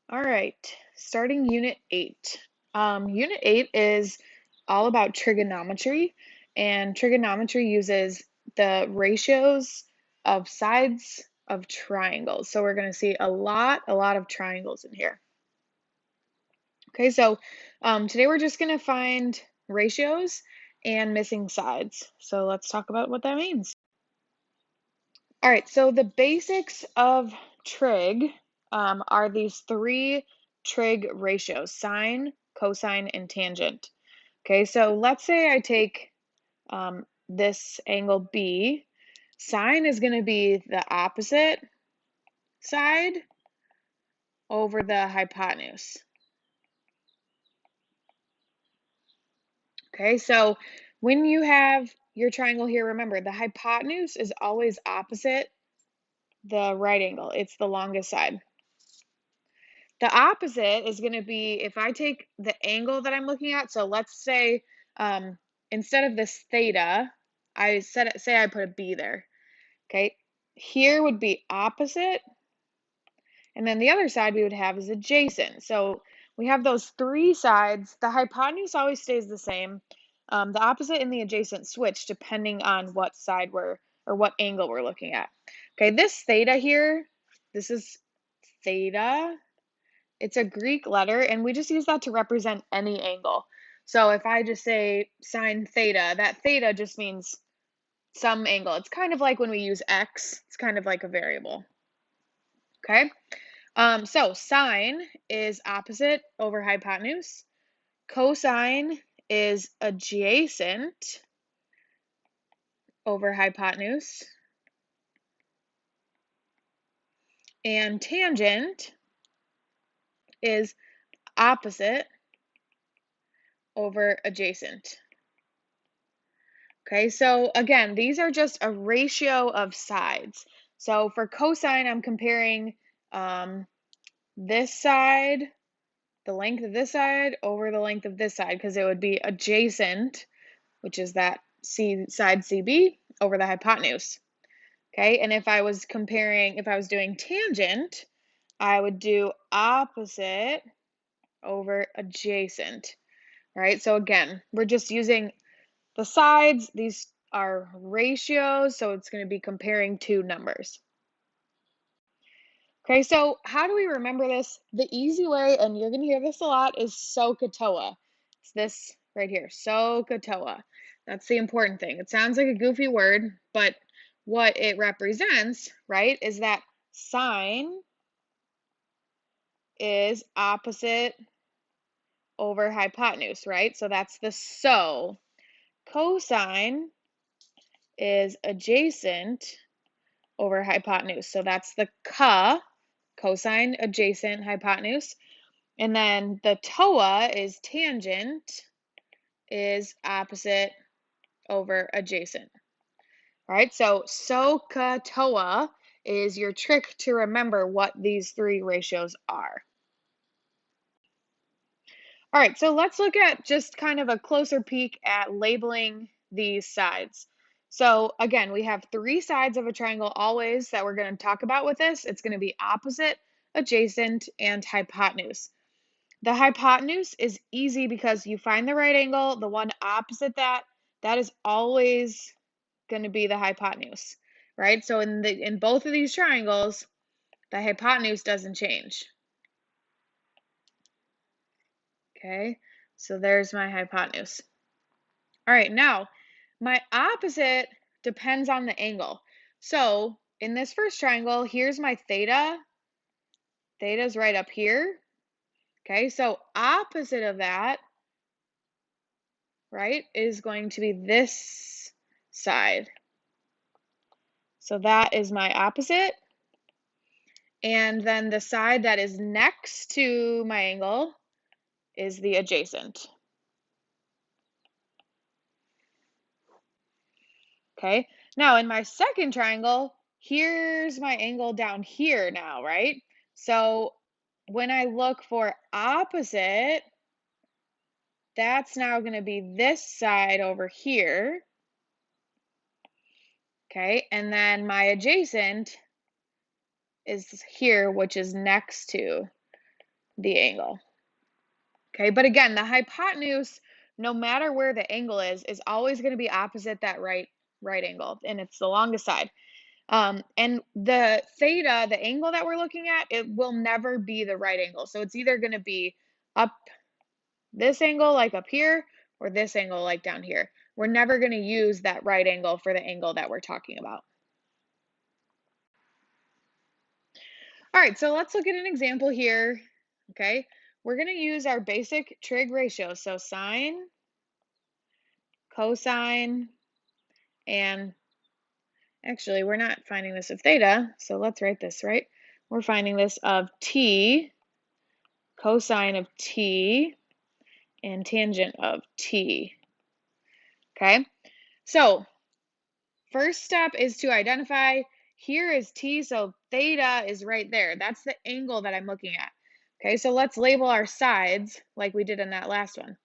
All right, starting Unit 8. Unit 8 is all about trigonometry, and trigonometry uses the ratios of sides of triangles. So we're going to see a lot of triangles in here. Okay, so today we're just going to find ratios and missing sides. So let's talk about what that means. All right, so the basics of trig are these three trig ratios: sine, cosine, and tangent. Okay, so let's say I take this angle B. Sine is going to be the opposite side over the hypotenuse. Okay, so when you have your triangle here, remember the hypotenuse is always opposite the right angle. It's the longest side. The opposite is going to be if I take the angle that I'm looking at. So let's say instead of this theta, say I put a B there. Okay, here would be opposite, and then the other side we would have is adjacent. So we have those three sides. The hypotenuse always stays the same. The opposite and the adjacent switch depending on what side or what angle we're looking at. Okay, this theta here, this is theta. It's a Greek letter, and we just use that to represent any angle. So if I just say sine theta, that theta just means some angle. It's kind of like when we use x, it's kind of like a variable. Okay, so sine is opposite over hypotenuse. Cosine is adjacent over hypotenuse. And tangent is opposite over adjacent. Okay, so again, these are just a ratio of sides. So for cosine, I'm comparing this side, the length of this side over the length of this side, because it would be adjacent, which is that side CB, over the hypotenuse. Okay, and if I was doing tangent, I would do opposite over adjacent, right? So again, we're just using the sides. These are ratios, so it's going to be comparing two numbers. Okay, so how do we remember this? The easy way, and you're going to hear this a lot, is SOHCAHTOA. It's this right here, SOHCAHTOA. That's the important thing. It sounds like a goofy word, but what it represents, right, is that sine is opposite over hypotenuse, right? So that's the SO. Cosine is adjacent over hypotenuse. So that's the cosine, adjacent, hypotenuse. And then the TOA is tangent, is opposite over adjacent. All right, so SOHCAHTOA is your trick to remember what these three ratios are. All right, so let's look at just kind of a closer peek at labeling these sides. So again, we have three sides of a triangle always that we're going to talk about with this. It's going to be opposite, adjacent, and hypotenuse. The hypotenuse is easy because you find the right angle, the one opposite that is always going to be the hypotenuse, right? So in both of these triangles, the hypotenuse doesn't change. Okay, so there's my hypotenuse. All right, now my opposite depends on the angle. So in this first triangle, here's my theta. Theta's right up here. Okay, so opposite of that, right, is going to be this side. So that is my opposite. And then the side that is next to my angle is the adjacent. Okay, now in my second triangle, here's my angle down here now, right? So when I look for opposite, that's now going to be this side over here. Okay, and then my adjacent is here, which is next to the angle. Okay, but again, the hypotenuse, no matter where the angle is always going to be opposite that right angle, and it's the longest side. And the theta, the angle that we're looking at, it will never be the right angle. So it's either going to be up this angle, like up here, or this angle, like down here. We're never going to use that right angle for the angle that we're talking about. All right, so let's look at an example here. Okay, we're going to use our basic trig ratio. So sine, cosine, and actually, we're not finding this of theta, so let's write this, right? We're finding this of t, cosine of t, and tangent of t. Okay, so first step is to identify, here is t, so theta is right there. That's the angle that I'm looking at. Okay, so let's label our sides like we did in that last one.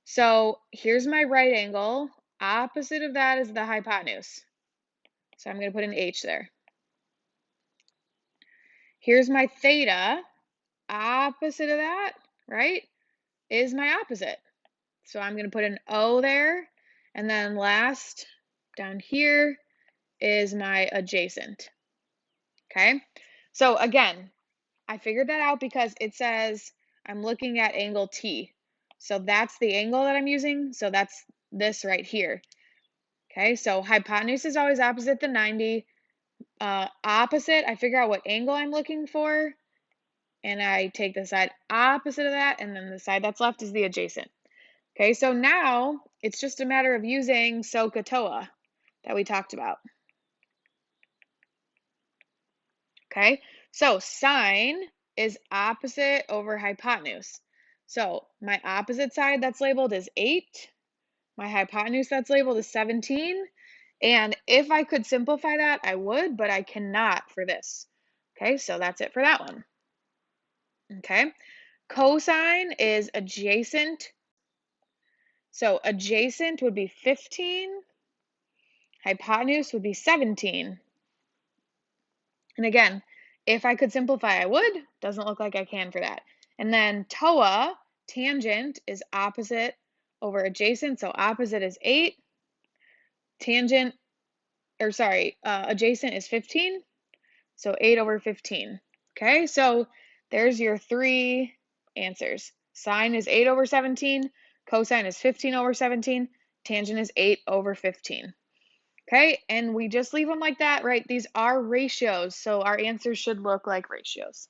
So here's my right angle. Opposite of that is the hypotenuse. So I'm going to put an H there. Here's my theta. Opposite of that, right, is my opposite. So I'm going to put an O there. And then last, down here, is my adjacent. Okay, so again, I figured that out because it says I'm looking at angle T. So that's the angle that I'm using. So that's this right here. Okay, so hypotenuse is always opposite the 90. Opposite, I figure out what angle I'm looking for, and I take the side opposite of that, and then the side that's left is the adjacent. Okay, so now it's just a matter of using SOHCAHTOA that we talked about. Okay, so sine is opposite over hypotenuse. So my opposite side that's labeled is 8. My hypotenuse that's labeled is 17. And if I could simplify that, I would, but I cannot for this. Okay, so that's it for that one. Okay, cosine is adjacent. So adjacent would be 15. Hypotenuse would be 17. And again, if I could simplify, I would. Doesn't look like I can for that. And then TOA, tangent, is opposite over adjacent. So opposite is 8. Tangent, or sorry, adjacent is 15. So 8 over 15. Okay, so there's your 3 answers. Sine is 8 over 17. Cosine is 15 over 17. Tangent is 8 over 15. Okay, and we just leave them like that, right? These are ratios, so our answers should look like ratios.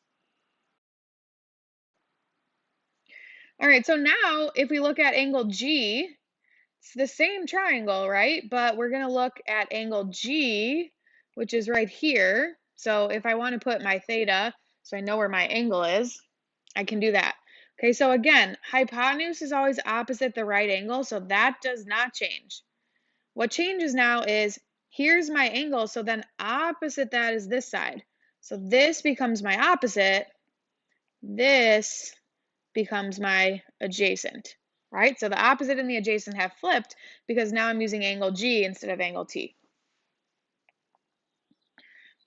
All right, so now if we look at angle G, it's the same triangle, right? But we're going to look at angle G, which is right here. So if I want to put my theta, so I know where my angle is, I can do that. Okay, so again, hypotenuse is always opposite the right angle, so that does not change. What changes now is here's my angle, so then opposite that is this side. So this becomes my opposite. This becomes my adjacent, right? So the opposite and the adjacent have flipped because now I'm using angle G instead of angle T.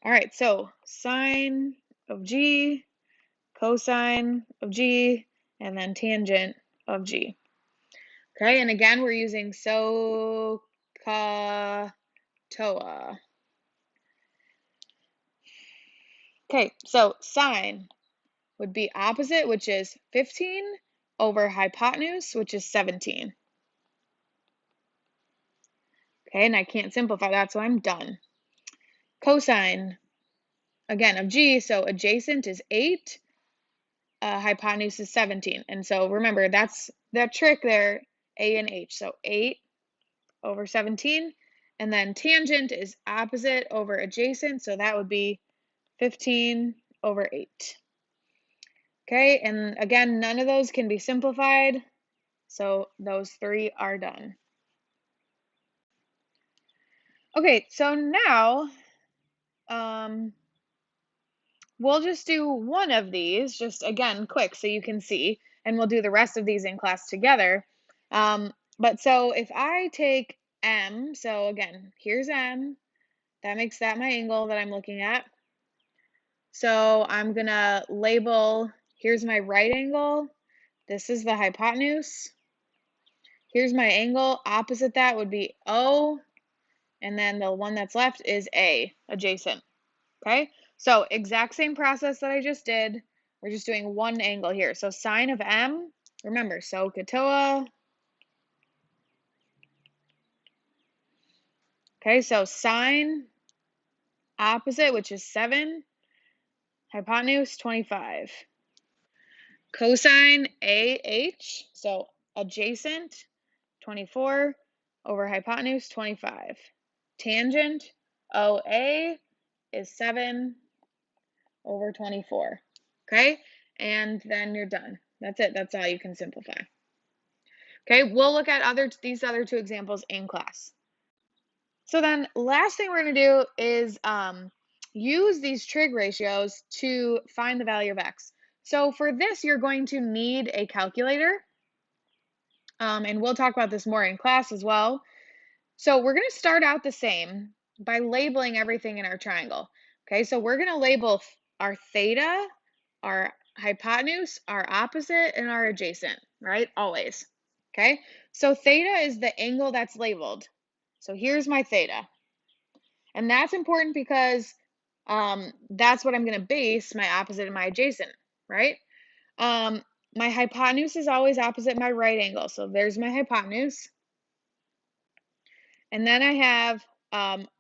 All right, so sine of G, cosine of G, and then tangent of G. Okay, and again, we're using SOHCAHTOA. Okay, so sine would be opposite, which is 15, over hypotenuse, which is 17. Okay, and I can't simplify that, so I'm done. Cosine, again, of G, so adjacent is 8, hypotenuse is 17. And so remember, that's that trick there, A and H. So 8 over 17. And then tangent is opposite over adjacent, so that would be 15 over 8. Okay, and again, none of those can be simplified, so those 3 are done. Okay, so now we'll just do one of these, just again, quick, so you can see, and we'll do the rest of these in class together. But so if I take M, so again, here's M, that makes that my angle that I'm looking at. So I'm gonna label Here's my right angle. This is the hypotenuse. Here's my angle. Opposite that would be O. And then the one that's left is A, adjacent. Okay? So exact same process that I just did. We're just doing one angle here. So sine of M, remember, SOHCAHTOA. Okay, so sine opposite, which is 7, hypotenuse 25. Cosine AH, so adjacent 24 over hypotenuse 25. Tangent OA is 7 over 24. Okay, and then you're done. That's it. That's all you can simplify. Okay, we'll look at these other two examples in class. So then last thing we're going to do is use these trig ratios to find the value of x. So for this, you're going to need a calculator. And we'll talk about this more in class as well. So we're going to start out the same by labeling everything in our triangle. Okay, so we're going to label our theta, our hypotenuse, our opposite, and our adjacent, right? Always. Okay, so theta is the angle that's labeled. So here's my theta. And that's important because that's what I'm going to base my opposite and my adjacent, right? My hypotenuse is always opposite my right angle. So there's my hypotenuse. And then I have,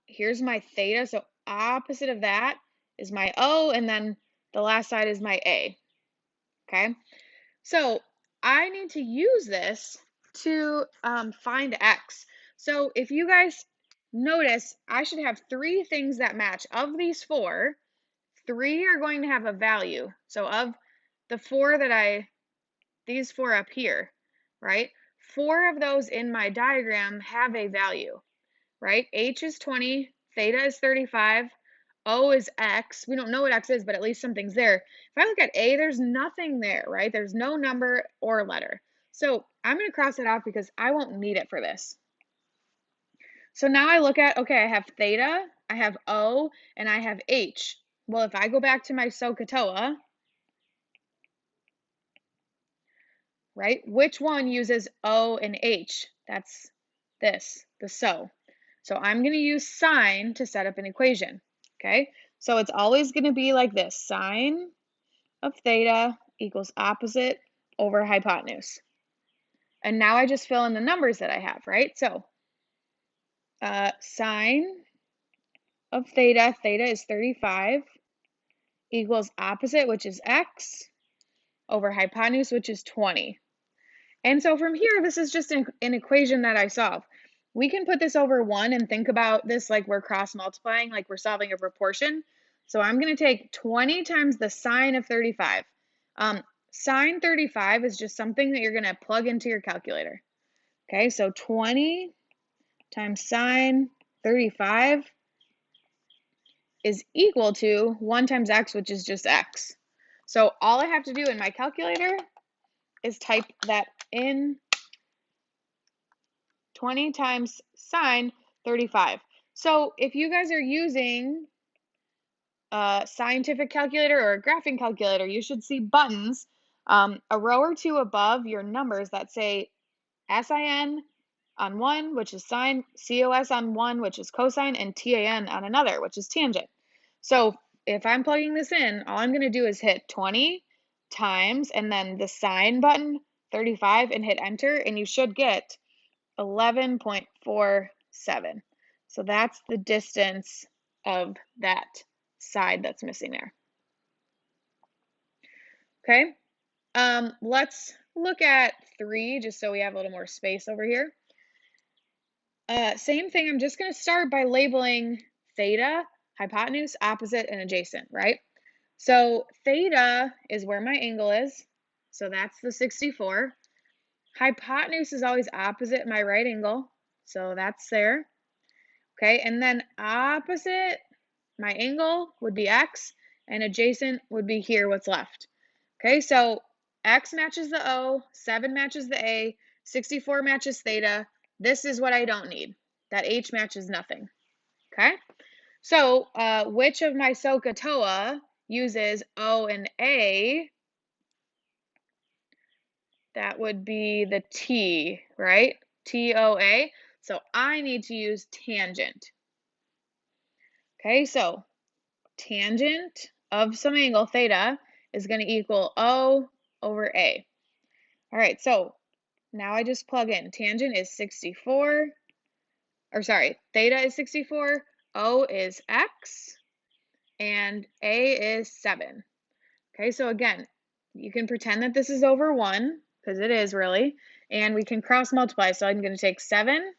here's my theta. So opposite of that is my O, and then the last side is my A. Okay. So I need to use this to find X. So if you guys notice, I should have 3 things that match. Of these 4, 3 are going to have a value. So of the 4 these 4 up here, right? 4 of those in my diagram have a value, right? H is 20, theta is 35, O is X. We don't know what X is, but at least something's there. If I look at A, there's nothing there, right? There's no number or letter. So I'm going to cross it off because I won't need it for this. So now I look at, okay, I have theta, I have O, and I have H. Well, if I go back to my SOHCAHTOA, right, which one uses O and H? That's this, the SO. So I'm going to use sine to set up an equation, okay? So it's always going to be like this, sine of theta equals opposite over hypotenuse. And now I just fill in the numbers that I have, right? So sine of theta, theta is 35, equals opposite, which is x, over hypotenuse, which is 20. And so from here, this is just an equation that I solve. We can put this over 1 and think about this like we're cross multiplying, like we're solving a proportion. So I'm going to take 20 times the sine of 35. Sine 35 is just something that you're going to plug into your calculator. Okay, so 20 times sine 35 is equal to 1 times x, which is just x. So all I have to do in my calculator is type that in, 20 times sine 35. So if you guys are using a scientific calculator or a graphing calculator, you should see buttons a row or two above your numbers that say SIN on one, which is sine, COS on one, which is cosine, and TAN on another, which is tangent. So if I'm plugging this in, all I'm going to do is hit 20 times and then the sine button, 35, and hit enter, and you should get 11.47. So that's the distance of that side that's missing there. Okay, let's look at 3 just so we have a little more space over here. Same thing, I'm just going to start by labeling theta, hypotenuse, opposite, and adjacent, right? So theta is where my angle is, so that's the 64. Hypotenuse is always opposite my right angle, so that's there. Okay, and then opposite my angle would be x, and adjacent would be here, what's left. Okay, so x matches the O, 7 matches the A, 64 matches theta. This is what I don't need. That H matches nothing. Okay, so which of my SOHCAHTOA uses O and A That would be the T, right? TOA. So I need to use tangent. Okay, so tangent of some angle theta is going to equal O over A. All right, so now I just plug in. Tangent is 64, or sorry, theta is 64, O is X, and A is 7. Okay, so again, you can pretend that this is over 1, because it is really, and we can cross multiply. So I'm going to take 7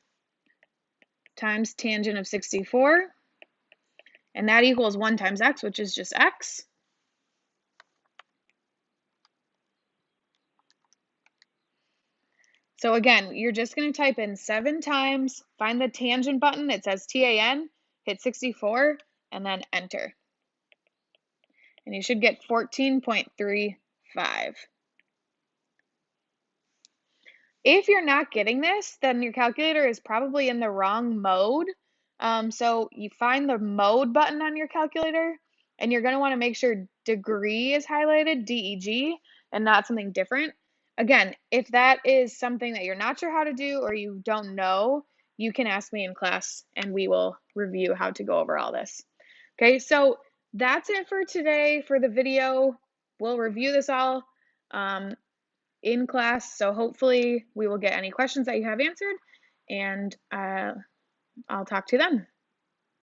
times tangent of 64, and that equals 1 times x, which is just x. So again, you're just going to type in 7 times, find the tangent button, it says TAN, hit 64, and then enter. And you should get 14.35. If you're not getting this, then your calculator is probably in the wrong mode. So you find the mode button on your calculator, and you're going to want to make sure degree is highlighted, DEG, and not something different. Again, if that is something that you're not sure how to do or you don't know, you can ask me in class and we will review how to go over all this. Okay, so that's it for today for the video. We'll review this all in class, so hopefully we will get any questions that you have answered, and I'll talk to you then.